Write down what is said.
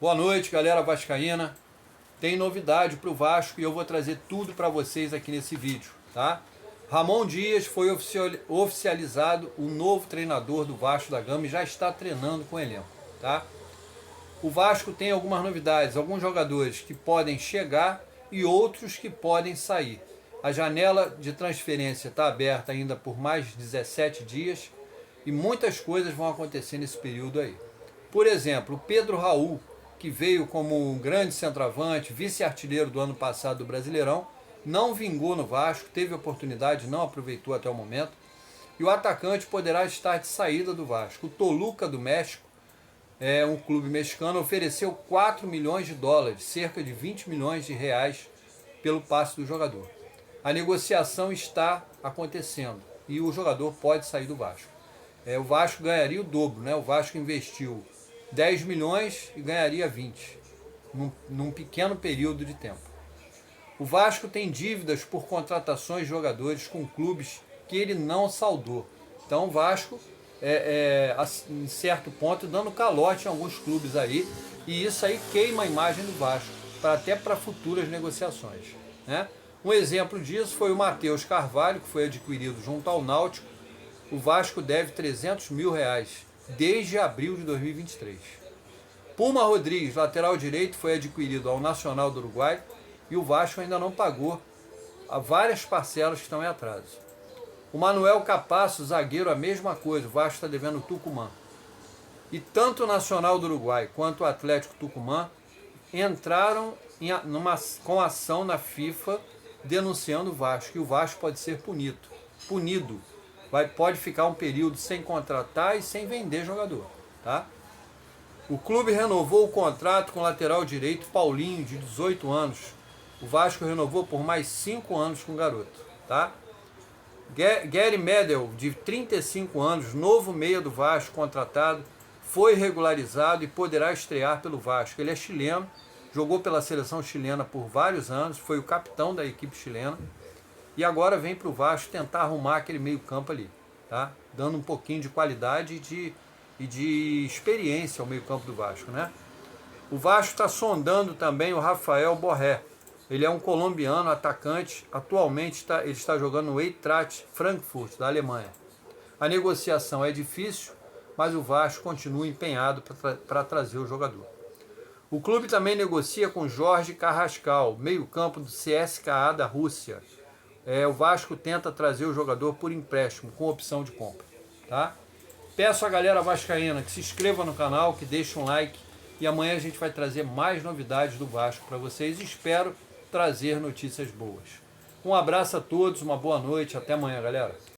Boa noite, galera vascaína. Tem novidade para o Vasco e eu vou trazer tudo para vocês aqui nesse vídeo, tá? Ramon Dias foi oficializado o novo treinador do Vasco da Gama e já está treinando com o elenco, tá? O Vasco tem algumas novidades, alguns jogadores que podem chegar e outros que podem sair. A janela de transferência está aberta ainda por mais de 17 dias e muitas coisas vão acontecer nesse período aí. Por exemplo, o Pedro Raul, que veio como um grande centroavante, vice-artilheiro do ano passado do Brasileirão, não vingou no Vasco, teve oportunidade, não aproveitou até o momento. E o atacante poderá estar de saída do Vasco. O Toluca do México, um clube mexicano, ofereceu 4 milhões de dólares, cerca de 20 milhões de reais, pelo passe do jogador. A negociação está acontecendo e o jogador pode sair do Vasco. O Vasco ganharia o dobro, né? O Vasco investiu 10 milhões e ganharia 20, num pequeno período de tempo. O Vasco tem dívidas por contratações de jogadores com clubes que ele não saldou. Então o Vasco, em certo ponto, dando calote em alguns clubes aí, e isso aí queima a imagem do Vasco, até para futuras negociações, né? Um exemplo disso foi o Matheus Carvalho, que foi adquirido junto ao Náutico. O Vasco deve 300 mil reais desde abril de 2023. Puma Rodrigues, lateral direito, foi adquirido ao Nacional do Uruguai e o Vasco ainda não pagou a várias parcelas que estão em atraso. O Manuel Capasso, zagueiro, a mesma coisa, o Vasco está devendo o Tucumã. E tanto o Nacional do Uruguai quanto o Atlético Tucumã entraram com ação na FIFA denunciando o Vasco, e o Vasco pode ser punido. Pode ficar um período sem contratar e sem vender jogador, tá? O clube renovou o contrato com o lateral direito Paulinho, de 18 anos. O Vasco renovou por mais 5 anos com o garoto, tá? Gary Medel, de 35 anos, novo meia do Vasco, contratado, foi regularizado e poderá estrear pelo Vasco. Ele é chileno, jogou pela seleção chilena por vários anos, foi o capitão da equipe chilena e agora vem para o Vasco tentar arrumar aquele meio campo ali, tá? Dando um pouquinho de qualidade e de experiência ao meio campo do Vasco, né? O Vasco está sondando também o Rafael Borré. Ele é um colombiano atacante, atualmente ele está jogando no Eintracht Frankfurt, da Alemanha. A negociação é difícil, mas o Vasco continua empenhado para trazer o jogador. O clube também negocia com Jorge Carrascal, meio-campo do CSKA da Rússia. O Vasco tenta trazer o jogador por empréstimo, com opção de compra, tá? Peço à galera vascaína que se inscreva no canal, que deixe um like, e amanhã a gente vai trazer mais novidades do Vasco para vocês. Espero trazer notícias boas. Um abraço a todos, uma boa noite, até amanhã, galera.